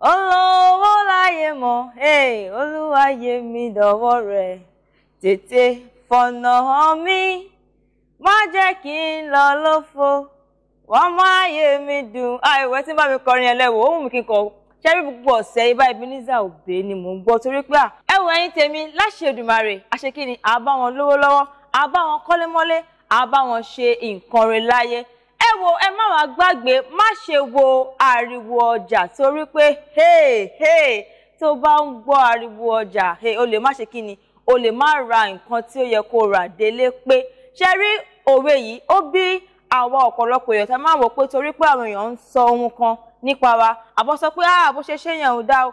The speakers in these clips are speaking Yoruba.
olówó láyé mọ̀, olúwayé mi dọ̀wọ́ rẹ̀ tètè fọ̀nà hàn mí má jẹ́ kí n lọ lófo wọ́n má yé mi dùn. Ìwé tí ń bá mi kọrin ẹlẹ́wọ̀ ó wù mí kí n kọ ṣẹ́rí gbogbo ọ̀sẹ̀ ibà Ebenezer Obey ni mò ń gbọ́ torí pé ẹ̀wọ̀ ẹ̀yin tèmi láṣẹ Èdùmàrè àṣekíni àbá wọn lówó lọ́wọ́ àbá wọn kọ́lé mọ́lé àbá wọn ṣe nǹkan rẹ̀ láyé. Ẹ wo ẹ má wá gbàgbé má ṣe wo ariwo ọjà torí pé tó bá ń gbọ́ ariwo ọjà o lè má ṣe kíni o lè má ra nǹkan tí ó yẹ kó rà délé pé ṣe rí òwe yìí ó bí àwa ọ̀pọ̀lọpọ̀ èèyàn tá máa wò pé torí pé àwọn èèyàn ń sọ ohun kan nípa wa àbọ̀ sọ pé bó ṣe ṣe yẹn ò dá o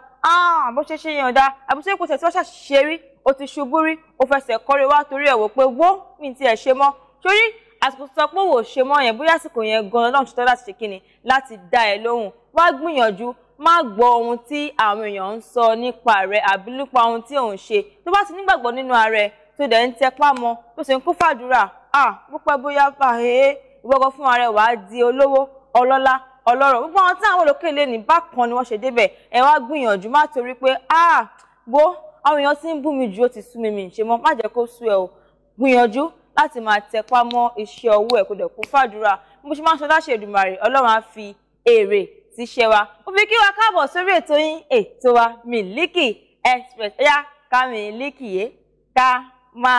bó ṣe ṣe yẹn ò dá àbọ̀ ṣe kò tẹ̀ tí wọ́n ṣàṣìṣe rí o ti ṣubú rí o fẹsẹ̀ kọ́rí wá torí ẹ̀ wò pé wó mi ti ẹ̀ ṣe mọ́ torí àsìkò sọ pé wò ṣe mọ́ yẹn bóyá àsìkò yẹn gan-an náà ṣetán láti ṣe kíni láti dá ẹ lóhùn wá gbìyànjú má gbọ́ ohun tí àwọn èèyàn ń sọ nípa rẹ̀ àbí nípa ohun tí òun ṣe tó bá ti nígbàgbọ́ nínú ara rẹ̀ tó dẹ̀ ń tẹpá mọ́ tó sì ń kún fàdúrà bó pẹ́ bóyá ìwọ́gọ́ fún ara ẹ̀ wàá di olówó ọlọ́lá ọlọ́rọ̀ gbogbo àwọn tí àwọn olókèlè ní bákan ni wọ́n ṣe débẹ̀ ẹ wá gbìyànjú má torí pé wo àwọn èèyàn tí ń bú mi jù ó ti sú mi ṣe mọ́ má jẹ́ kó sú ẹ o gbìyànjú láti máa tẹpá mọ́ iṣẹ́ ọwọ́ ẹ̀ kó dẹ̀ kún fàdúrà bó ṣe máa ń sọ láṣẹ Èdùmàrè Ọlọ́run á fi èrè síṣẹ́ wa ó fi kí wa káàbọ̀ sórí ètò yín ètò wa Miliki Express ẹ̀yà ká Miliki yé ká má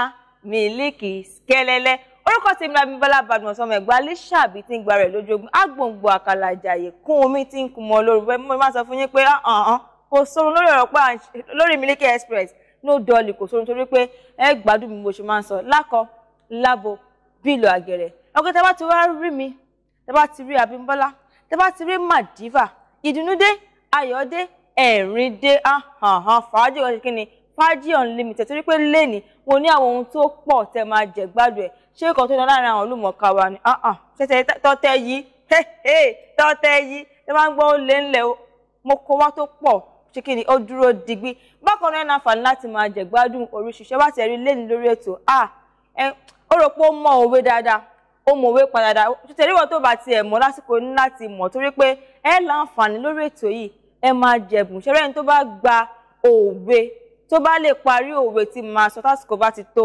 Miliki skẹ́lẹ́lẹ́ orúkọ tèmi la Bímbọ́lá Badmus ọmọ ẹ̀gbá Lísàbí tí ń gba rẹ̀ lójoogun agbòǹgbò àkàlà àjàyè kún omi tí ń kun mọ́ lórí mo máa sọ fún yín pé kò sórun lórí ọ̀rọ̀ pé lórí Miliki Express no dolly kò sórun torí pé ẹ gbádùn mi bó ṣe máa ń sọ lákọ lábo bílò àgẹ̀rẹ̀ ọkọ tẹ bá ti wá rí mi tẹ bá ti rí Abímbọ́lá tẹ bá ti rí Madiva ìdùnnú dé ayọ̀ dé ẹ̀rín dé fàájì ọ̀sẹ̀ kí ni fàájì unlimited torí pé lẹ́ni mo ní àwọn ohun tó pọ̀ tẹ máa jẹ gbádùn ẹ̀ ṣé nǹkan tó ń lọ láàrin àwọn olùmọ̀ọ́ká wa ni ṣẹ̀ṣẹ̀ tọ́tẹ́ yìí tọ́tẹ́ yìí tẹ máa ń gbọ́ ó lé ńlẹ̀ mo kó wá tó pọ̀ ṣé kí ni ó dúró digbí bákan náà náfààní láti máa jẹ gbádùn oríṣiríṣi bá ti rí lẹ́ni lórí ètò ó rò pé ó mọ òwe dáadáa ó mọ òwe pa dáadáa tẹ̀lé wọn tó bá tiẹ̀ mọ̀ lásìkò ní láti mọ̀ torí pé ẹ láǹfààní lórí ètò yìí ẹ máa jẹ̀bùn ṣẹ́rẹ́ ẹni tó bá gba òwe tó bá lè parí òwe tí máa sọ tásìkò bá ti tó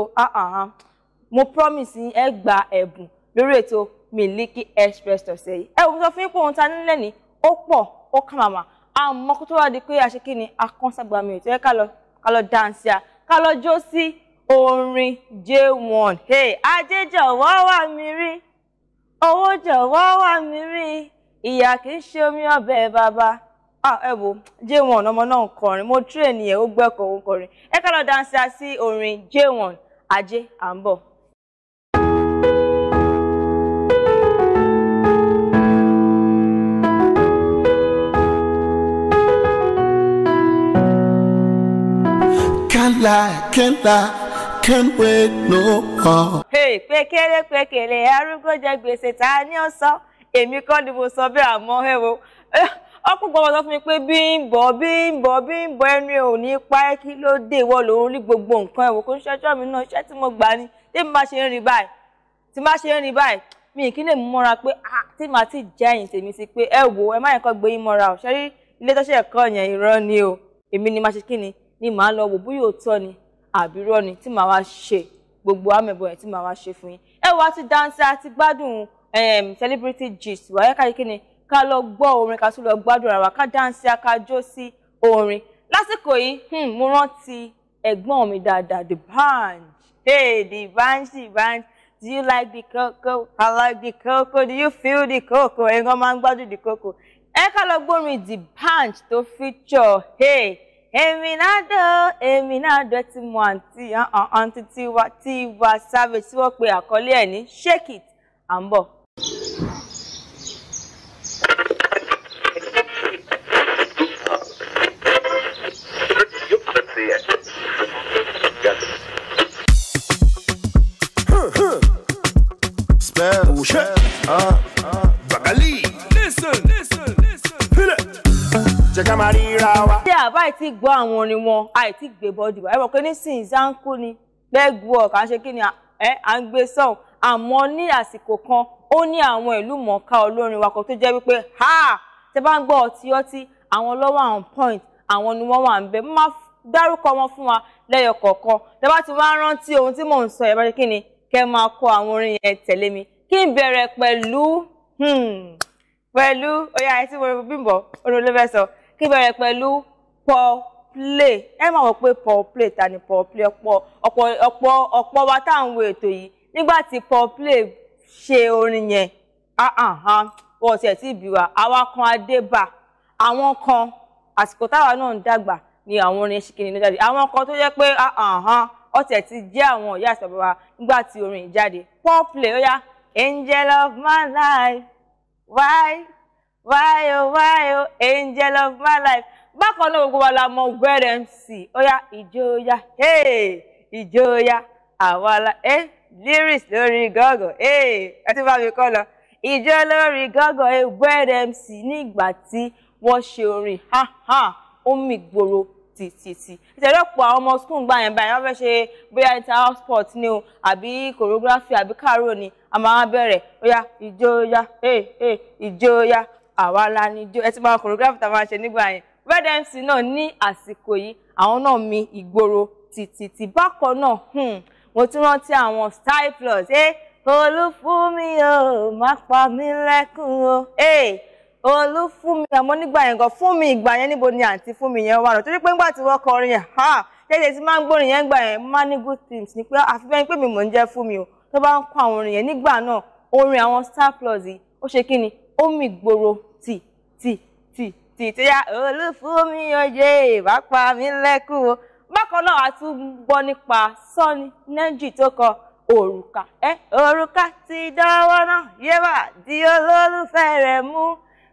mo promise yín ẹ gba ẹ̀bùn lórí ètò Miliki Express tọ̀sẹ̀ yìí ẹ wò sọ fún yín pé ohun ta nílẹ̀ ní ó pọ̀ ó kà màmá àmọ́ kó tó wá di pé àṣekíni akọ́nságbàmì ètò ẹ ká lọ dáńsíà ká lọ jó sí orin J1 ajé jọ̀wọ́ wá mi rí owó jọ̀wọ́ wá mi rí ìyà kì í ṣe omi ọbẹ̀ bàbá ẹ wo J1 ọmọ náà ń kọrin mo train ẹ ó gbẹ́kọ̀ọ́ ó kọrin ẹ ká lọ dáńsíà sí orin J1 ajé à ń bọ̀. Can't lie, can't wait no more. Pékélé arúgbó jẹ gbèsè ta ni ó sọ èmi kọ́ ni mo sọ bẹ́ẹ̀ àmọ́ ẹ wo ọkùnrin gbọ́dọ̀ sọ fún mi pé Bímbọ́ ẹnu ẹ̀ ò ní pa ẹ́ kí ló dé ìwọ lòún rí gbogbo nǹkan ẹ̀wò kó ń ṣẹ́jọ́ mi náà iṣẹ́ tí mo gbà ní tí mo bá ṣe ń rìn báyìí mi kì í lè mú mọ́ra pé tí màá ti jẹ́ ẹ̀yìn tèmi sí pé ẹ wo ẹ má yẹn kọ́ gbé yín mọ́ra ò ṣẹ́rí ilé tó ṣe ẹ̀kọ́ yẹn irọ́ ni o èmi ni máa ṣe kí ni màá lọ wò bóyá òótọ́ ni àbírọ́ ni tí màá wá ṣe gbogbo àmẹ̀bọ̀ yẹn tí màá wá ṣe fún yín ẹ wá ti dáńsí àti gbádùn celebrity gist wáyé ká kí ni ká lọ gbọ́ orin ká tún lọ gbádùn ara wa ká dáńsí ká jó sí orin lásìkò yìí mo rántí ẹ̀gbọ́n mi dáadáa the band the band do you like the cocoa I like the cocoa do you feel the cocoa ẹ̀gbọ́n máa ń gbádùn the cocoa ẹ ká lọ gbórin the band tó feature èmi náà dọ̀ tí mo àǹtí Tiwa Savage tí wọ́n pe àkọlé ẹ̀ ní shake it à ń bọ̀. Tí àbá ti gbọ́ àwọn orin wọn àìtí gbé bọ́dì wá ẹ mọ̀ pé nísìnyí zanku ni legwork à ń ṣe kí ni à ń gbé sọ́hùn àmọ́ ní àsìkò kan ó ní àwọn ìlú mọ̀ọ́ká olórin wa kan tó jẹ́ wípé tẹ bá ń gbọ́ ọtí àwọn ló wà on point, àwọn ni wọ́n wà ńbẹ̀. Mo máa dárúkọ wọn fún wa lẹ́yọ kọ̀ọ̀kan. Tẹ́ bá ti wá rántí ohun tí mò ń sọ, ẹ bá ṣe kí ni kẹ́ máa kọ àwọn orin yẹn tẹ̀lé mi. Kí n bẹ̀rẹ̀ pẹ̀lú ó yá ẹ tí mo rí Bímbọ́ orin ló fẹ́ sọ. Kí n bẹ̀rẹ̀ pẹ̀lú Paul Play. Ẹ máa wọ pé Paul Play ta ni Paul Play, ọ̀pọ̀ wa tá à ń wo ètò yìí nígbà tí Paul Play ṣe orin yẹn wọ́n ti ẹ̀ tí bí wa, àwa kan adébà, àwọn kan àsìkò táwa náà ń dàgbà ni àwọn orin ṣìkìní ló jáde, àwọn kan tó jẹ́ pé ọ̀tẹ̀ ti jẹ́ àwọn ìyá àti bàbá nígbà tí orin jáde. Paul Play ó yá. Angel of my life, why oh angel of my life. Bákan náà gbogbo wa la mọ Wedding MC ó yá ìjòyà ìjòyà àwàlà lyrics lórí gọ́gọ̀ ẹ ti bá mi kọ́ lọ ìjọ lórí gọ́gọ̀ Wedding MC nígbà tí wọ́n ṣe orin ó mì gbòòrò títí ìtẹ̀lọ́pọ̀ àwọn ọmọ skul gbà yẹn báyìí wọ́n fẹ́ ṣe bóyá inter-house sport ni o àbí choreography àbí karo ni a máa bẹ̀rẹ̀ ó yá ìjòyà ìjòyà àwàlà níjó ẹ ti máa choreography tá a máa ṣe nígbà yẹn. Wedding MC náà ní àsìkò yìí àwọn náà mi ìgboro títí. Bákan náà mo tún rántí àwọn Style Plus Olúfúnmi o má pa mí lẹ́kùn o Olúfúnmi àmọ́ nígbà yẹn gan fún mi ìgbà yẹn níbo ni àǹtí fún mi yẹn wà lọ torí pé nígbà tí wọ́n kọrin yẹn tẹ́lẹ̀ tí máa ń gbórin yẹn gbà yẹn máa ní good things ni pé àfihàn pé mi mò ń jẹ́ fún mi o tó bá ń kọ àwọn orin yẹn nígbà náà orin àwọn Style Plus yìí ó ṣe kí ni ó mì gbòòrò tìyá Olúfúnmi oyè má pa mí lẹ́kùn o. Bákan náà a tún gbọ́ nípa Sunny Nengi tó kọ òrùka òrùka ti dánwọ́ náà yébà di olólùfẹ́ rẹ̀ mú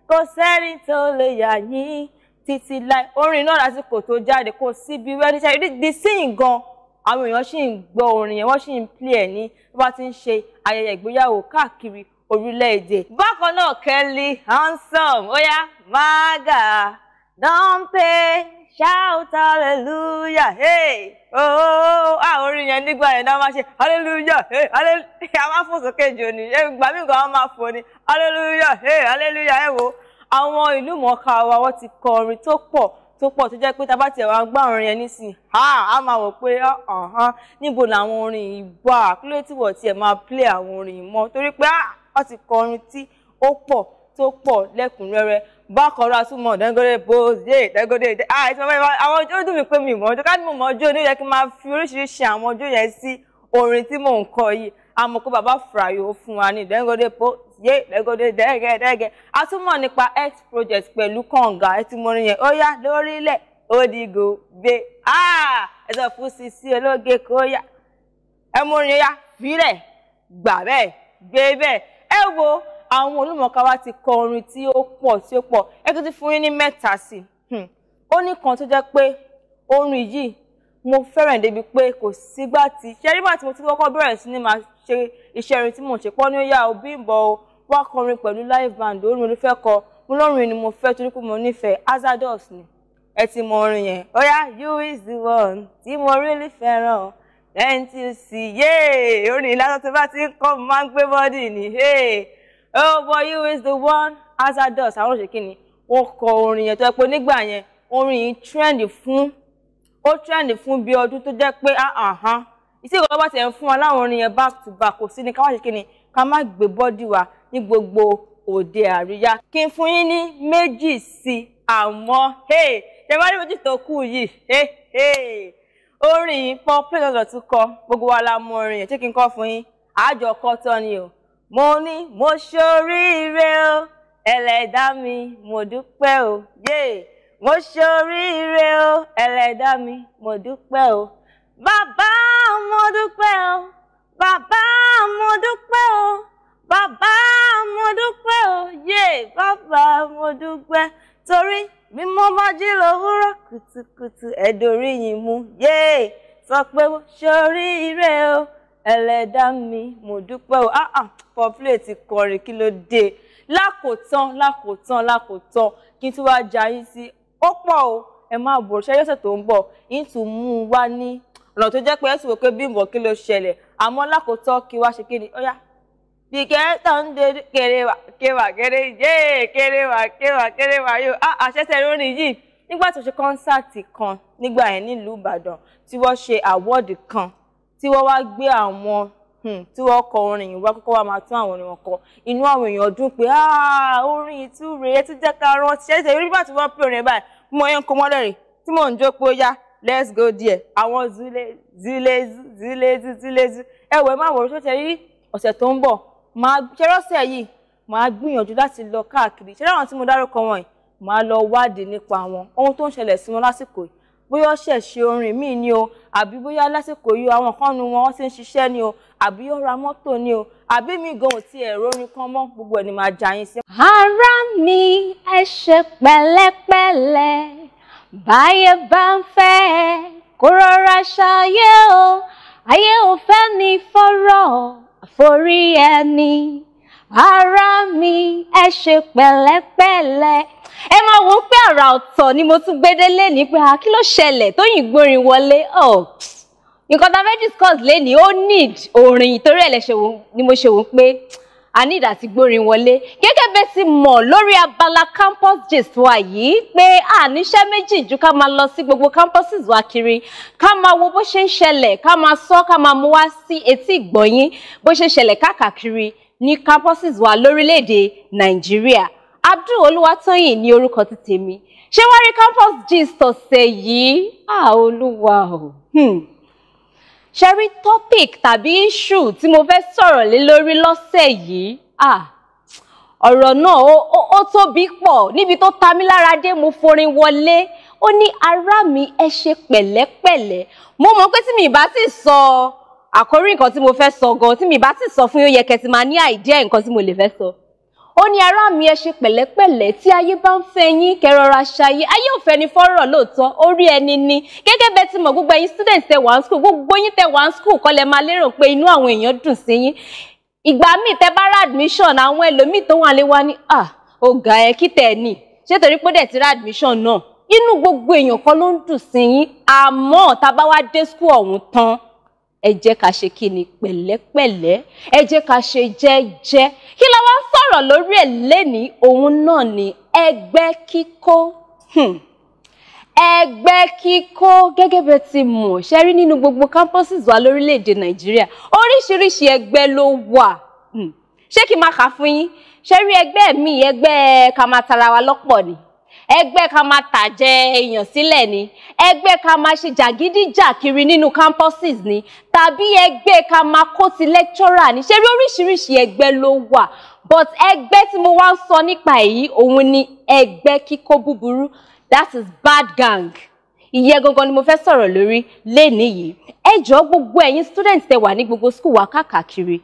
kò sẹ́ni tó lè yà yín títí láì. Orin náà lásìkò tó jáde kò síbi wẹ́n níṣẹ́ di síyìn gan àwọn èèyàn sì ń gbọ́ orin yẹn wọ́n sì ń play ẹ̀ ní bí wọ́n ti ń ṣe ayẹyẹ ìgbéyàwó káàkiri orílẹ̀-èdè. Bákan náà Kelly Handsome ó yá maga don pay shout hallelujah orin yẹn nígbà yẹn náà máa ṣe hallelujah a máa fò sókè jò ní ìgbà míì gan wọ́n máa fò ní hallelujah hallelujah wo àwọn ìlú mọ̀ọ́ká wa wọ́n ti kọ orin tó pọ̀ tó jẹ́ pé tá bá tiẹ̀ wá gbá orin yẹn nísìnyí a máa wò pé níbo làwọn orin ìgbà kí ló tí wọ́n tiẹ̀ máa play àwọn orin mọ́ torí pé wọ́n ti kọ orin tí ó pọ̀ tó pọ̀ lẹ́kùnrẹ́rẹ́. Bákan náà túmọ̀ Dangote bóde Dangote àwọn ọjọ́ dùn mí pé mi mọ̀ ọjọ́ ká ní mo mọ̀ ọjọ́ ní ó yẹ kí n máa fi oríṣiríṣi àwọn ọjọ́ yẹn sí orin tí mò ń kọ yìí àmọ́ kó bàbá Frayo fún wa ní Dangote bóde Dangote dẹ́gẹ́dẹ́gẹ́. A tún mọ̀ nípa X project pẹ̀lú kànga ẹ ti mọ orin yẹn ó yá lórílẹ̀ òdìgò gbé ẹ sọ fún Sisi ológe kó yá ẹ mọ orin yẹn yá fílẹ̀ gbà bẹ́ẹ̀ gbé bẹ́ẹ̀ ẹ wo àwọn olùmọ̀ọ́ká wa ti kọ orin tí ó pọ̀ ẹ kí ti fún yín ní mẹ́ta sí ó ní kan tó jẹ́ pé orin yìí mo fẹ́ràn débi pé kò sígbà tí ṣẹ́rígbà tí mo ti kọ́kọ́ bẹ̀rẹ̀ sí ní máa ṣe iṣẹ́ orin tí mò ń ṣe pọ́ ní ó yá o Bímbọ́ wá kọrin pẹ̀lú live band orin mo fẹ́ kọ mo lọ́rin ni mo fẹ́ torí pé mo nífẹ̀ẹ́ Hazardous ni ẹ ti mọ orin yẹn ó yá you is the one tí mo really fẹ́ràn lẹ́yìn tí o sì orin ìlànà tó bá ti ń kọ́ máa ń gbé bọ́dì ni oh boy you is the one Hazardous àwọn òṣèké ni wọ́n kọ orin yẹn tó yẹ pé nígbà yẹn orin yìí trend fún bí ọdún tó jẹ́ pé ìsí ìgbà bá tẹ̀ ń fún wa láwọn orin yẹn back to back kò sí ni ká wá ṣe kí ni ká má gbé bọ́dì wa ní gbogbo òde àríyá. Kí n fún yín ní méjì sí àmọ́ ṣe bá rí méjì tó kù yìí orin yìí Paul Play lọ́dọ̀ tún kọ gbogbo wa la mọ orin yẹn ṣé kí n kọ́ fún yín àjọ kọ́ tán ni o. Mo ní mo ṣoríire o ẹlẹ́dàá mi mo dúpẹ́ o mo ṣoríire o ẹlẹ́dàá mi mo dúpẹ́ o bàbá mo dúpẹ́ o bàbá mo dúpẹ́ o bàbá mo dúpẹ́ o bàbá mo dúpẹ́ torí bí mo bá jí lówùúrọ̀ kùtùkùtù ẹ̀dọ̀rí yìí mú sọ pé mo ṣoríire o ẹlẹ́dàá mi mo dúpẹ́ o Paul Play ti kọrin kí ló dé lákòótán kí n tún wá já yín sí ó pọ̀ o ẹ má bọ̀ ṣe yọ́sẹ̀ tó ń bọ̀ yín tún mú un wá ní ọ̀nà tó jẹ́ pé ẹ sì wò pé Bímbọ́ kí ló ṣẹlẹ̀ àmọ́ lákòótán kí wá ṣe kí ni ó yá bí kẹtàn dé kéwà kéré yé kéwà yóò àṣẹṣẹ lórí yìí nígbà tó ṣe kọ́nsáàtì kan nígbà yẹn nílùú Ìbàdàn tí wọ́n ṣe àwọ́ọ̀dì kan tí wọ́n wá gbé àwọn tí wọ́n kọ orin yìí wá kọ́kọ́ wá máa tún àwọn orin wọn kọ inú àwọn èèyàn dùn pé orin ìtúre ẹ tún jẹ́ ká rántí ṣẹ́ṣẹ́ orí bá ti wọ́n pè orin báyìí mo yẹn ń kó mọ́lẹ̀ rè tí mò ń jó pé ó yá let's go there àwọn zulezu ẹ̀wẹ̀ máa wọ̀rọ̀ tó ṣe rí ọ̀sẹ̀ tó ń bọ̀ máa ṣe rọ́ṣẹ̀ yìí máa gbìyànjú láti lọ káàkiri ṣé láwọn tí mo dárúkọ wọn yìí máa lọ wádìí nípa wọn ohun tó ń ṣẹlẹ̀ sí wọn lásìkò yìí bóyá ó ṣẹ̀ṣẹ̀ orin míì ni o àbí bóyá lásìkò yìí àwọn kan nu wọn ti ń ṣiṣẹ́ ni o àbí ó ra mọ́tò ni o àbí mi gan ò ti ẹ̀rọ orin kan mọ́ gbogbo ẹ̀ ni máa jà yín sí. Ará mi ẹ ṣe pẹ̀lẹ́pẹ̀lẹ́ báyé bá ń fẹ́ kó rọra ṣayé o ayé ò fẹ́ ní fọ́rọ̀ àforí ẹni. Ará mi ẹ ṣe pẹ̀lẹ́pẹ̀lẹ́. Ẹ máa wò pé àrà ọ̀tọ̀ ni mo tún gbédé lénìí pé kí ló ṣẹlẹ̀ Tóyìn gbórin wọlé nǹkan tá a fẹ́ discuss lénìí ó need orin torí ẹ̀ ni mo ṣe wò pé a need àti gbórin wọlé gẹ́gẹ́ bẹ́ẹ̀ ti mọ̀ lórí abala campus gist wa yìí pé níṣẹ́ méjì ju ká máa lọ sí gbogbo campuses wa kiri ká máa wo bó ṣe ń ṣẹlẹ̀ ká máa sọ ká máa mú wá sí etí ìgbọ̀nyín bó ṣe ṣẹlẹ̀ káàkiri ní campuses wa lórílẹ̀‐èdè Nàìjíríà. Abdul Olúwatóyìn ní orúkọ ti tèmi. Ṣé wá rí campus gist ọ̀sẹ̀ yìí? Olúwa o. Ṣé rí topic tàbí issue tí mo fẹ́ sọ̀rọ̀ lé lórí lọ́sẹ̀ yìí? Ọ̀rọ̀ náà ó tóbi pọ̀ níbi tó ta mí lára dé mo forin wọlé. Ó ní ará mi ẹ ṣe pẹ̀lẹ́pẹ̀lẹ́. Mo mọ̀ pé tí mi bá ti sọ àkórí nǹkan tí mo fẹ́ sọ gan tí mi bá ti sọ fún yóò yẹ kẹ́ ti máa ní idea nǹkan tí mo lè fẹ́ sọ. Ó ní ará mi ẹ ṣe pẹ̀lẹ́pẹ̀lẹ́ tí ayé bá ń fẹ́ yín kẹrọra ṣayé ayé ò fẹ́ ni fọ́rọ̀ lóòótọ́ orí ẹni ni gẹ́gẹ́ bẹ́ẹ̀ tí mọ̀ gbogbo ẹ̀yin students tẹ́ wà ní school gbogbo yín tẹ́ wà ní school kọ́ lẹ máa lérò pé inú àwọn èèyàn dùn sí yín ìgbà míì tẹ́ bá ra admission àwọn ẹlòmíì tó wà lé wa ní ọ̀gá ẹ kí tẹ̀ ní ṣé torí pé dẹ̀ ti ra admission náà inú gbogbo èèyàn kọ́ ló ń dùn sí yín àmọ́ tá a bá wá dé school ọ̀hún tán ẹ jẹ́ ká ṣe kí ni pẹ̀lẹ́pẹ̀lẹ́ ẹ jẹ́ ká ṣe jẹ́jẹ́ kí la wá sọ̀rọ̀ lórí ẹ̀ lénìí òun náà ni ẹgbẹ́ kíkó ẹgbẹ́ kíkó gẹ́gẹ́ bẹ́ẹ̀ ti mọ̀ ṣe rí nínú gbogbo campuses wa lórílẹ̀‐èdè Nàìjíríà oríṣiríṣi ẹgbẹ́ ló wà ṣé kí n máa kà fún yín ṣe rí ẹgbẹ́ mi ẹgbẹ́ ká máa tara wa lọ́pọ̀ ni ẹgbẹ́ ká máa tàjẹ èèyàn sílẹ̀ ni ẹgbẹ́ ká máa ṣe jàgídíjà kiri nínú campuses ni tàbí ẹgbẹ́ ká máa kó ti lecturer ni ṣé rí oríṣiríṣi ẹgbẹ́ ló wà but ẹgbẹ́ tí mo wá ń sọ nípa èyí òun ni ẹgbẹ́ kíkó búburú that is bad gang ìyẹn gangan ni mo fẹ́ sọ̀rọ̀ lórí lénìí yìí ẹ jọ̀ọ́ gbogbo ẹ̀yin students tẹ́ wà ní gbogbo school wa káàkiri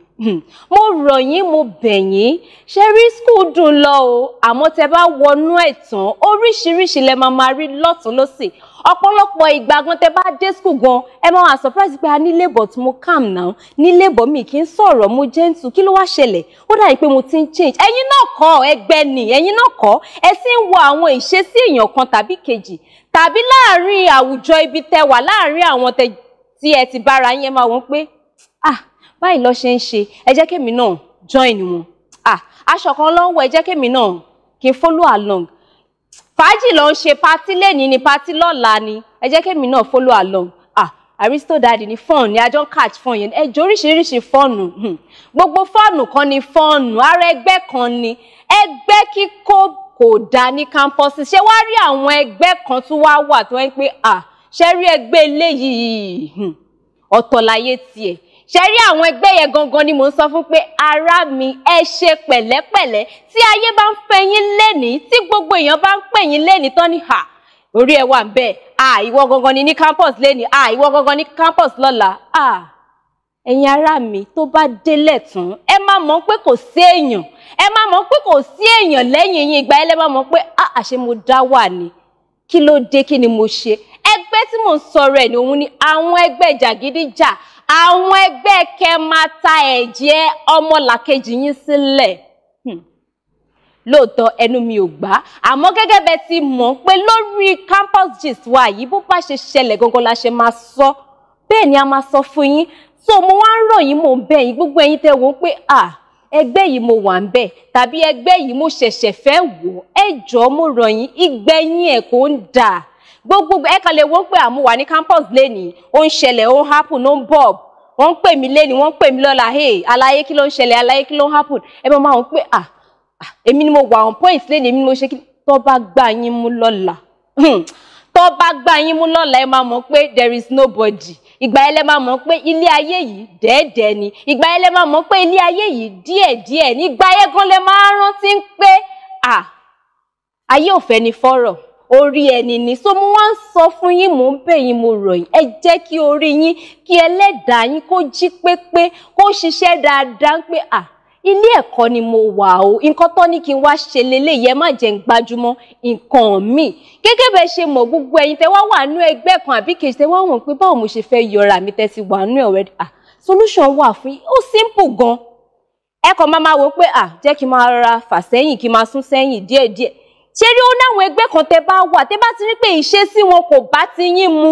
mo rọ̀ yín mo bẹ̀ yín ṣe rí school dùn lọ o àmọ́ tẹ́ bá wọnú ẹ̀ tán oríṣiríṣi lẹ máa rí lọ́tún lọ́sì ọ̀pọ̀lọpọ̀ ìgbà gan tẹ́ bá dé school gan ẹ máa wà surprise pé a ní labour tí mo calm now ní labour mi kì í sọ̀rọ̀ mo gentle kí ló wá ṣẹlẹ̀ ó dàbí pé mo ti ń change ẹ̀yin náà kọ́ ẹgbẹ́ ni ẹ̀yin náà kọ́ ẹ sì ń wo àwọn ìṣesí èèyàn kan tàbí kejì tàbí láàárín àwùjọ ibi tẹ́ wà láàárín àwọn tí ẹ ti bára yín máa wọ́n pé báyìí lọ ṣe ń ṣe ẹ jẹ́ kémi náà join wọn aṣọ kan lọ́wọ́ ẹ jẹ́ kémi náà kí n follow along fàájì ló ń ṣe pátí lẹ́ni ni pátí lọ́la ni ẹ jẹ́ kémi náà follow along Aristo Daddy ni fọ́ọ̀nù ni ajọ́ catch fọ́ọ̀nù yẹn ẹ jẹ́ oríṣiríṣi fọ́ọ̀nù gbogbo fọ́ọ̀nù kan ni fọ́ọ̀nù ara ẹgbẹ́ kan ni ẹgbẹ́ kíkó kò dá ní campus ṣé wá rí àwọn ẹgbẹ́ kan tún wá wà tó ń pé ṣe rí ẹgbẹ́ eléyìí ọ̀tọ̀ láyé tiẹ̀ ṣe rí àwọn ẹgbẹ́ yẹn gangan ni mò ń sọ fún pé ará mi ẹ ṣe pẹ̀lẹ́pẹ̀lẹ́ tí ayé bá ń fẹ́ yín lénìí tí gbogbo èèyàn bá ń pè yín lénìí tán ní orí ẹ wà ń bẹ ìwọ gangan ni ní campus lénìí ìwọ gangan ní campus lọ́la ẹ̀yin ará mi tó bá délẹ̀ tán ẹ máa mọ̀ pé kò sí èèyàn ẹ máa mọ̀ pé kò sí èèyàn lẹ́yìn yín ìgbà ẹ máa mọ̀ pé àṣé mo dá wà ní kí ló dé kí ni mo ṣe ẹgbẹ́ tí mò ń sọ̀rọ̀ ẹ̀ ní òun ni àwọn ẹgbẹ́ jàgídíjà àwọn ẹgbẹ́ kẹ́ máa ta ẹ̀jẹ̀ ọmọlàkejì yín sílẹ̀ lóòótọ́ ẹnu mi ò gbà àmọ́ gẹ́gẹ́ bẹ́ẹ̀ ti mọ̀ pé lórí campus gist wa yìí bó bá ṣe ṣẹlẹ̀ gangan la ṣe máa sọ bẹ́ẹ̀ ni a máa sọ fún yín so mo wá ń rọ̀ yín mò ń bẹ̀ yín gbogbo ẹ̀yin tẹ́ wọ́n pé ẹgbẹ́ yìí mo wà ńbẹ̀ tàbí ẹgbẹ́ yìí mo ṣẹ̀ṣẹ̀ fẹ́ wò ẹ jọ̀ọ́ mo rọ̀ yín ìgbẹ̀yìn ẹ̀ kò ń dà gbogbo ẹ kàn lè wọ́n pé àmú wà ní campus lénìí ó ń ṣẹlẹ̀ ó ń happen ó ń bob wọ́n ń pè mí lénìí wọ́n ń pè mí lọ́la hey àlàyé kí ló ń ṣẹlẹ̀ àlàyé kí ló ń happen ẹ bá máa wọ́n pé èmi ni mo wà on point lénìí èmi ni mo ṣe kí tó bá gbà yín mú lọ́la tó bá gbà yín mú lọ́la ẹ máa mọ̀ pé there is nobody ìgbà yẹn lẹ máa mọ̀ pé ilé ayé yìí dẹ́ẹ̀dẹ́ ni ìgbà yẹn lẹ máa mọ̀ pé ilé ayé yìí díẹ̀díẹ̀ ní ìgbà yẹn gan lẹ máa rántí pé ayé ò fẹ́ ni fọ́rọ̀ orí ẹni ni so mo wá ń sọ fún yín mò ń bẹ̀ yín mo rọ̀ yín ẹ jẹ́ kí orí yín kí ẹlẹ́dàá yín kó jí pépé kó ṣiṣẹ́ dáadáa pé ilé ẹ̀kọ́ ni mo wà o nǹkan tó ní kí n wá ṣe leléyìí ẹ má jẹ́ ń gbájúmọ́ nǹkan mi gẹ́gẹ́ bẹ́ẹ̀ ṣe mọ̀ gbogbo ẹ̀yin tẹ́ wá wà nú ẹgbẹ́ kan àbí kejì tẹ́ wá wọ̀n pé báwo mo ṣe fẹ́ yọra mi tẹ́ ti wà nú already solution wà fún yín ó simple gan ẹ kàn máa wò pé jẹ́ kí n máa rọra fà sẹ́yìn kí n máa sún sẹ́yìn díẹ̀díẹ̀ ṣé rí ó náwọn ẹgbẹ́ kan tẹ́ bá wà tẹ́ bá ti rí pé ìṣesí wọn kò bá ti yín mu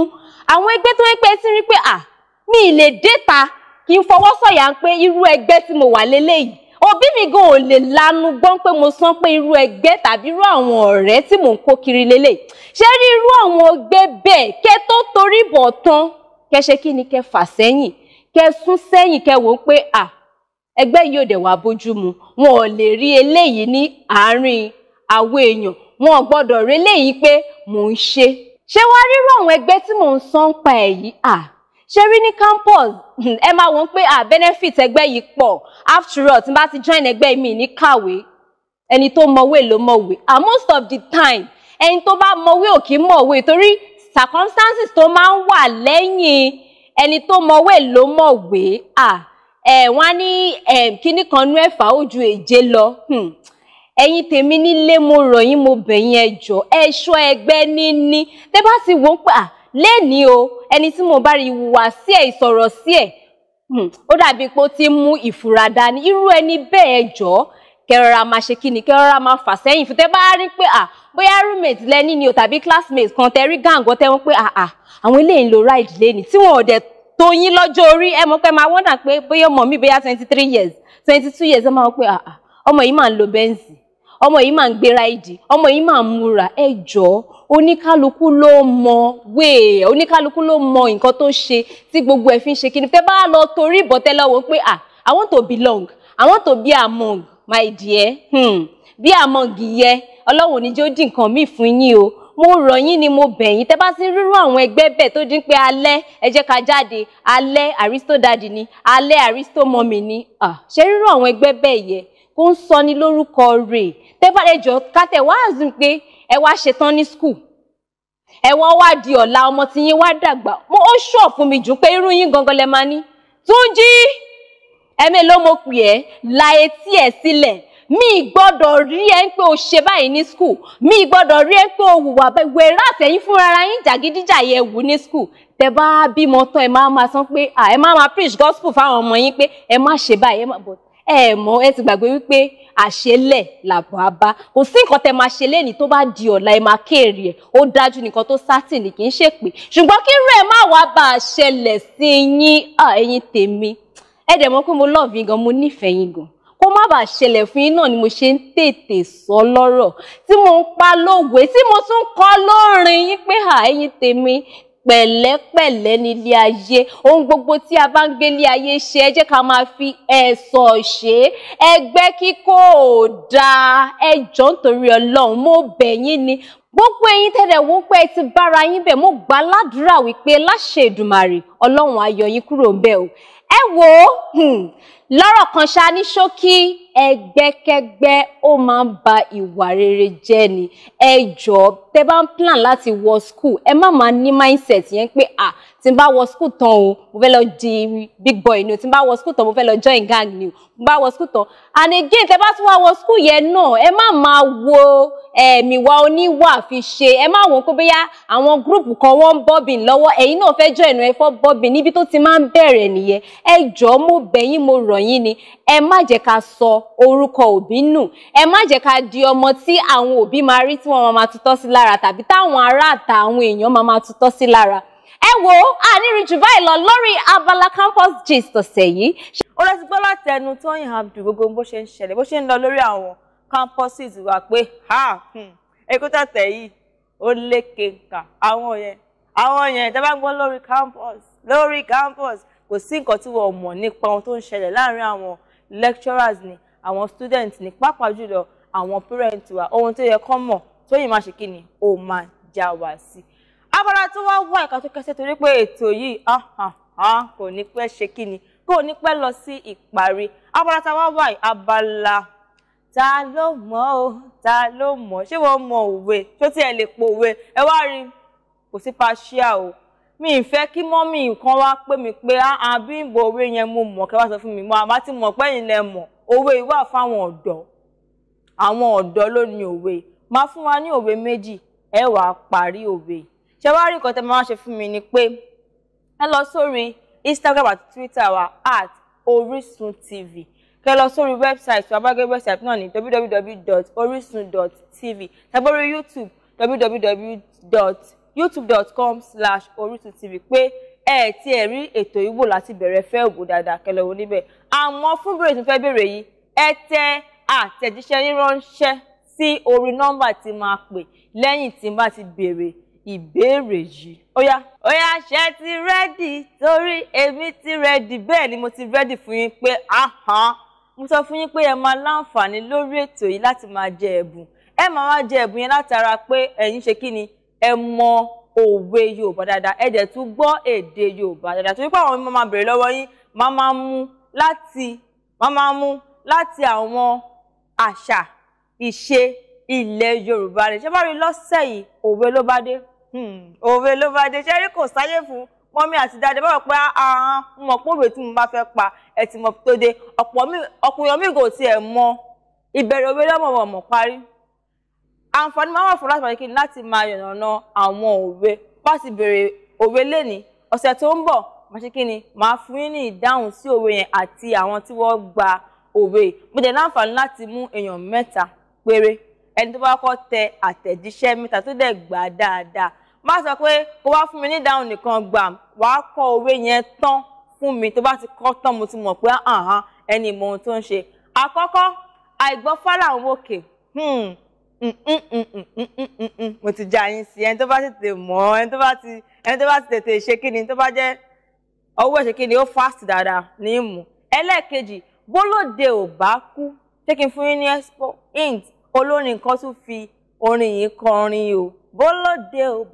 àwọn ẹgbẹ́ tó ń pẹ́ ti rí pé mi ì lè déta kí n fọwọ́ sọ̀yà pé irú ẹgbẹ́ tí mo wà léléyìí òbí mi gan ò lè lanu gbọ́n pé mo sọ pé irú ẹgbẹ́ tàbí irú àwọn ọ̀rẹ́ tí mò ń kó kiri léléyìí ṣé rí irú àwọn ẹgbẹ́ bẹ́ẹ̀ kẹ́ tó torí bọ̀ tán kẹ́ ṣe kí ni kẹ́ fà sẹ́yìn kẹ́ sún sẹ́yìn kẹ́ wò ó pé ẹgbẹ́ yìí ò dẹ̀ wá bójú mu wọn ò lè rí eléyìí ní àárín àwọn èèyàn wọn ò gbọ́dọ̀ rí eléyìí pé mò ń ṣé wá rírú àwọn ẹgbẹ́ tí mò ń sọ ń pa èyí ṣe rí ní campus ẹ máa wọ́n pé benefit ẹgbẹ́ yìí pọ̀ after all tí n bá ti join ẹgbẹ́ mi ní kàwé ẹni tó mọ̀wé ló mọ̀wé most of the time ẹni tó bá mọ̀wé ò kì í mọ̀wé torí circumstances tó máa ń wà lẹ́yìn ẹni tó mọ̀wé ló mọ̀wé wọ́n á ní kíní kan nú ẹ̀fà ó ju èje lọ ẹ̀yin tèmi nílé mo rọ̀ yín mo bẹ̀ yín ẹ jọ̀ọ́ ẹ̀ṣọ́ ẹgbẹ́ níní tẹ́ bá ti wò ó pé lẹ́ni o ẹni tí mo bá rí ìwà sí ẹ̀ ìsọ̀rọ̀ sí ẹ̀ ó dàbí pé ó ti mú ìfura dání irú ẹni bẹ́ẹ̀ jọ̀ọ́ kẹrọra máa ṣe kí ni kẹrọra máa fà sẹ́yìn fún tẹ́ bá rí pé bóyá roommate lẹ́ni ni o tàbí classmate kan tẹ́ rí gàǹgọ́ tẹ́ wọ́n pé àwọn eléyìí ń lo ride lẹ́ni tí wọn ò dẹ̀ tó yín lọ́jọ́ orí ẹ mọ̀ pé máa wọ́n pé bóyá ọmọ mi bóyá 23 years 22 years ẹ máa wọ́n pé ọmọ yìí máa ń lo bẹ́ǹsì ọmọ yìí máa ń gbé ráìdì ọmọ yìí máa ń múra ẹ jọ̀ọ́ oníkálukú ló mọ oníkálukú ló mọ nǹkan tó ṣe tí gbogbo ẹ̀ fi ń ṣe kí ni tẹ́ bá lọ torí ìbọ̀tẹ́ lọ́wọ́ pé I want to belong I want to be among my dear bí among yẹ ọlọ́run ní jẹ́ ó dín nǹkan míì fún yín o mo rọ̀ yín ni mo bẹ̀ yín tẹ́ bá ti rírú àwọn ẹgbẹ́ bẹ́ẹ̀ tó dín pé alẹ́ ẹ jẹ́ ká jáde alẹ́ Aristo daddy ni alẹ́ Aristo mommy ni ṣé rírú àwọn ẹgbẹ́ bẹ́ẹ̀ yẹ kó ń sọ ní lórúkọ rẹ̀ tẹ́ bá lẹ́jọ́ kátẹ̀ wá àzùn pé ẹ wá ṣetán ní school ẹ wá di ọ̀la ọmọ tí yín wá dàgbà ó ṣọ̀ fún mi jù pé irú yín gangan lẹ máa ní Túnjí ẹ̀mí ló mo pè ẹ́ la etí ẹ̀ sílẹ̀ mi gbọ́dọ̀ rí ẹ pé o ṣe báyìí ní school mi gbọ́dọ̀ rí ẹ pé o hùwà wẹ̀rẹ̀ àtẹ̀yìn fúnra ara yín jàgídíjà yẹ wù ní school tẹ́ bá bímọ tán ẹ máa sọ pé ẹ máa preach gospel fáwọn ọmọ yín pé ẹ má ṣe báyìí ẹ mọ̀ ẹ ti gbàgbé wípé àṣelẹ̀ làbọ̀ abá kò sí nǹkan tẹ́ máa ṣe lẹ́ni tó bá di ọ̀la ẹ máa kéèrè ẹ̀ ó dájú nìkan tó sátì ní kì í ṣe pé ṣùgbọ́n kí irú ẹ̀ má wá bá a ṣẹlẹ̀ sí yín ẹ̀yin tèmi ẹ dẹ̀ mọ̀ pé mo love yín gan mo nífẹ̀ẹ́ yín gan kó má bàa ṣẹlẹ̀ fún yín náà ni mo ṣe ń tètè sọ lọ́rọ̀ tí mo ń pa lówe tí mo tún kọ́ lórin yín pé ẹ̀yin tèmi pẹ̀lẹ́pẹ̀lẹ́ nílé ayé ohun gbogbo tí a bá ń gbé lé ayé ṣe ẹ jẹ́ ká máa fi ẹ̀sọ̀ ṣe ẹgbẹ́ kíkó ò dáa ẹ jọ̀ọ́ nítorí Ọlọ́run mo bẹ̀ yín ni gbogbo ẹ̀yin tẹ́lẹ̀ wò pé ẹ ti bára yín bẹ̀ mo gbà ládùúrà wípé láṣẹ Èdùmàrè Ọlọ́run á yọ yín kúrò ń bẹ̀ o ẹ wò ó lọ́rọ̀ kan ṣá ní ṣókí ẹgbẹ́kẹ́gbẹ́ ó máa ń ba ìwà rere jẹ́ ni ẹ jọ̀ọ́ tẹ́ bá ń plan láti wọ school ẹ má máa ní mindset yẹn pé tí n bá wọ school tán o mo fẹ́ lọ di big boy ni o tí n bá wọ school tán mo fẹ́ lọ join gang ni o mo bá wọ school tán and again tẹ́ bá tún wá wọ school yẹn náà ẹ má máa wo ẹ̀mìwà oníwà fi ṣe ẹ má wọ́n pé bóyá àwọn gúrùpù kan wọ́n ń bọ́bìn lọ́wọ́ ẹ̀yin náà fẹ́ join ẹ fọ́ bọ́bìn níbi tó ti máa ń bẹ̀rẹ̀ nìyẹn ẹ jọ̀ọ́ mo bẹ̀ yín mo rọ̀ yín ni ẹ má jẹ́ ká sọ orúkọ òbí nù ẹ má jẹ́ ká di ọmọ tí àwọn òbí máa rí tí wọ́n máa tutọ́ sí lára tàbí táwọn ará àtà àwọn èèyàn máa tutọ́ sí lára ẹ wo àníri jù báyìí lọ lórí abala campus gist ọ̀sẹ̀ yìí. ó lọ sí gbọ́ látẹnu Tóyìn Abdul gbogbo bó ṣe ń ṣẹlẹ̀ bó ṣe ń lọ lórí àwọn campuses wa pé èkó tọ̀tẹ̀ yìí ó lékè nkà àwọn yẹn tẹ́ bá gbọ́ lórí campus kò sí nǹkan tí wọ́n mọ̀ nípa ohun tó ń ṣẹlẹ̀ láàrin àwọn lecturers ni àwọn students ni pàápàá jùlọ àwọn parents wa ohun tó yẹ kọ́ mọ̀ Tóyìn máa ṣe kí ni ó máa já wa sí. abala tó wá wá ìka tó kẹsẹ̀ torí pé ètò yìí kò ní pẹ́ ṣe kí ni kò ní pẹ́ lọ sí ìparí. abala tá wá wá abala ta ló mọ̀ ó ta ló mọ̀ ṣé wọ́n mọ òwe tó tiẹ̀ lè po òwe ẹ wá rí kò sí paṣíà o mi ì fẹ́ kí mọ́mì kan wá pè mí pé Bímbọ́ òwe yẹn mo mọ̀ kẹ́ wá sọ fún mi mọ́ àmá tí mọ̀ pẹ́yìn lẹ mọ̀ òwe wà fáwọn ọ̀dọ́ àwọn ọ̀dọ́ ló ní òwe máa fún wa ní òwe méjì ẹ wá parí òwe ṣé wá rí nǹkan tẹ́ máa ṣe fún mi ni pé ẹ lọ sórí Instagram àti Twitter wa @Orisun TV kẹ lọ sórí website wa bágẹ́ website náà ní www.orisun.tv tàbí orí YouTube www.youtube.com/orisuntv pé ẹ ti ẹ̀ rí ètò yìí wò láti bẹ̀rẹ̀ fẹ́ òwò dáadáa kẹ lọ wò níbẹ̀ àmọ́ fún bèrè tó fẹ́ bèrè yìí ẹ tẹ àtẹ̀jíṣẹ́ yín ránṣẹ́ sí orí nọ́mbà tí máa pè lẹ́yìn tí n bá ti bèrè ìbéèrè yìí. Óyá ṣé ti rẹ́dì torí èmi ti rẹ́dì bẹ́ẹ̀ ni mo ti rẹ́dì fún yín pé mo sọ fún yín pé ẹ máa láǹfààní lórí ètò yìí láti máa jẹ ẹ̀bùn ẹ máa wá jẹ ẹ̀bùn yẹn látara pé ẹ̀yin ṣe kí ni ẹ mọ òwe Yorùbá dáadáa ẹ dẹ̀ tún gbọ́ èdè Yorùbá dáadáa torí pé àwọn ọmọ máa bèrè lọ́wọ́ yín máa mú láti àwọn àṣà ìṣe ilẹ̀ Yorùbá rẹ̀ ṣé bá rí lọ́sẹ̀ yìí òwe ló bá dé ṣé rí kò sáyé fún mọ́mí àti dáadé báwo pé mo mọ̀ pé òwe tí mo bá fẹ́ pa ẹ ti mọ̀ tó dé ọ̀pọ̀yàn mi kò tiẹ̀ mọ ìbẹ̀rẹ̀ òwe lọ́mọ̀ mọ̀ parí àǹfààní máa wà fún láti máa yànnàná àwọn òwe bá ti bèrè òwe lénìí ọ̀sẹ̀ tó ń bọ̀ máa ṣe kí ni máa fún yín ní ìdáhùn sí òwe yẹn àti àwọn tí wọ́n gba òwe mo dẹ̀ láǹfààní láti mú èèyàn 3 péré ẹni tó bá kọ́ tẹ àtẹ̀jíṣẹ́ 3 tó dẹ̀ gbà dáadáa má sọ pé kó wá fún mi ní ìdáhùn nìkan gbà wàá kọ òwe yẹn tán fún mi tó bá ti kọ́ tán mo ti mọ̀ pé ẹni mọ ohun tó ń ṣe. àkọ́kọ́ àìgbọ́fá làwọn òkè mo ti já yín sí ẹni tó bá tètè mọ̀ ẹni tó bá ti tètè ṣe kí ni tó bá jẹ́ ọwọ́ ṣe kí ni ó fast dáadáa ní ìmú. ẹlẹ́ẹ̀kejì bólóde ò bá kú ṣé kí n fún yín ní expo int olórin kan tún fi orin yìí kọrin o bólóde ò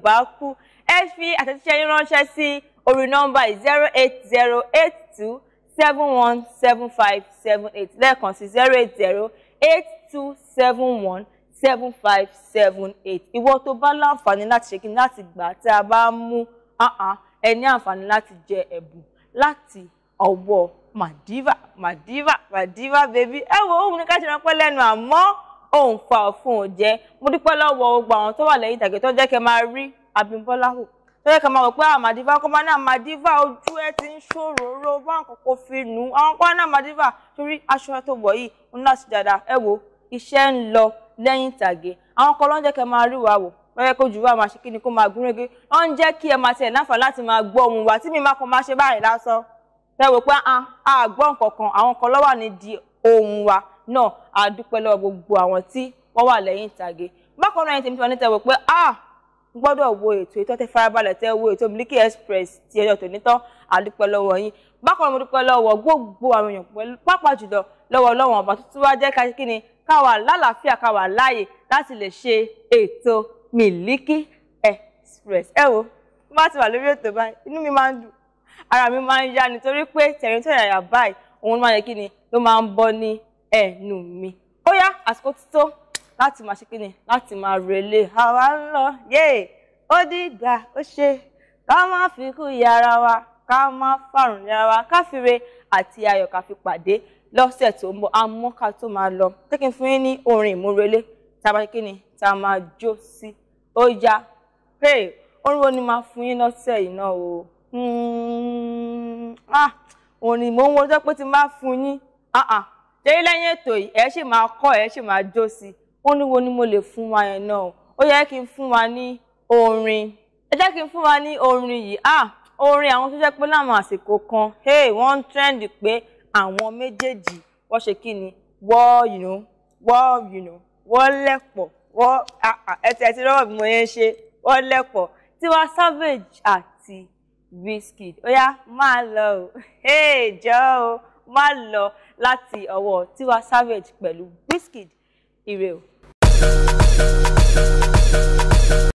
bá kú ẹ fi àtẹ̀jíṣẹ́ yín ránṣẹ́ sí orí nọ́mbà 08082717578 lẹ́ẹ̀kan sí 08082717578 ìwọ tó bá láǹfààní láti ṣe kí ni láti gbà tí a bá mú ẹ ní àǹfààní láti jẹ ẹ̀bùn láti ọwọ́ Madiva baby ẹ wo òun ní ká ṣe ránpẹ́ lẹ́nu àmọ́ òun fa fún òjẹ́ mo dúpẹ́ lọ́wọ́ gbogbo àwọn tó wà lẹ́yìn ìtàgé tó jẹ́ kẹ́ máa rí Abímbọ́lá wò tó jẹ́ kẹ́ máa wò pé Madiva kọ́ máa ní Madiva ojú ẹ ti ń ṣòróró bá nǹkan kó fi nù àwọn kan náà Madiva torí aṣọ tó wọ̀ yìí ń láti dáadáa ẹ wo iṣẹ́ ń lọ lẹ́yìn ìtàgé àwọn kan ló ń jẹ́ kẹ́ máa rí wa wò lọ́yẹ́ kó jù wá máa ṣe kí ni kó máa gúnrégé ó ń jẹ́ kí ẹ máa tiẹ̀ láǹfààní láti máa gbọ́ ohùn wa tí mi máa kàn máa ṣe báyìí lásán tẹ́wọ̀ pé àgbọ́ nǹkan kan àwọn kan ló wà nídìí ohùn wa náà a dúpẹ́ lọ́wọ́ gbogbo àwọn tí wọ́n wà lẹ́yìn ìtàgé bákan náà tèmi tí wọ́n ní tẹ́wọ̀ pé gbọ́dọ̀ wo ètò ìtọ́tẹ́ farabalẹ̀ tẹ́ wo ètò Miliki Express ti ẹjọ́ tònítọ́ a dúpẹ́ lọ́wọ́ yín bákan náà mo dúpẹ́ lọ́wọ́ gbogbo àwọn èèyàn pẹ̀lú pàápàá jùlọ lọ́wọ́ Ọlọ́run ọba tuntun wá jẹ́ ká kí ni ká wà lálàáfíà ká wà láàyè láti lè ṣe ètò Miliki Express ẹ wo bá ti wà lórí ètò báyìí inú mi máa ń dùn ara mi máa ń yá nítorí pé tẹ̀rín tó yàyà báyìí òun máa yẹ kí ni ló máa ń bọ́ ní ẹnu mi. ó yá àsìkò ti tó láti máa ṣe kí ni láti máa relé àwa ń lọ ó dìgbà ó ṣe ká má fi kú yára wa ká má fàrùn yára wa ká fire àti ayọ̀ ká fi pàdé lọ́sẹ̀ tó ń bọ̀ àmọ́ ká tó máa lọ jẹ́ kí n fún yín ní orin ìmúrelé tá a bá ṣe kí ni tá a máa jó sí ó yá orin wo ni máa fún yín lọ́sẹ̀ yìí náà o òun ni mò ń wọjọ́ pé tí n bá fún yín ṣé lẹ́yìn ètò yìí ẹ ṣì máa kọ́ ẹ ṣì máa jó sí ó ní wo ni mo lè fún wa yẹn náà ó yẹ kí n fún wa ní orin ẹ jẹ́ kí n fún wa ní orin yìí. Orin àwọn tó jẹ́ pé láwọn àsìkò kan wọ́n ń trend pé àwọn méjèèjì wọ́n ṣe kí ni wọ́n lẹ̀pọ̀ ẹ̀tẹ̀ tí lọ́wọ́ bí mo yẹn ṣe wọ́n lẹ̀pọ̀. Tiwa Savage àti Wizkid ó yá máa lọ o jọ̀ọ́ o máa lọ láti ọwọ́ Tiwa Savage pẹ̀lú Wizkid. Ire o.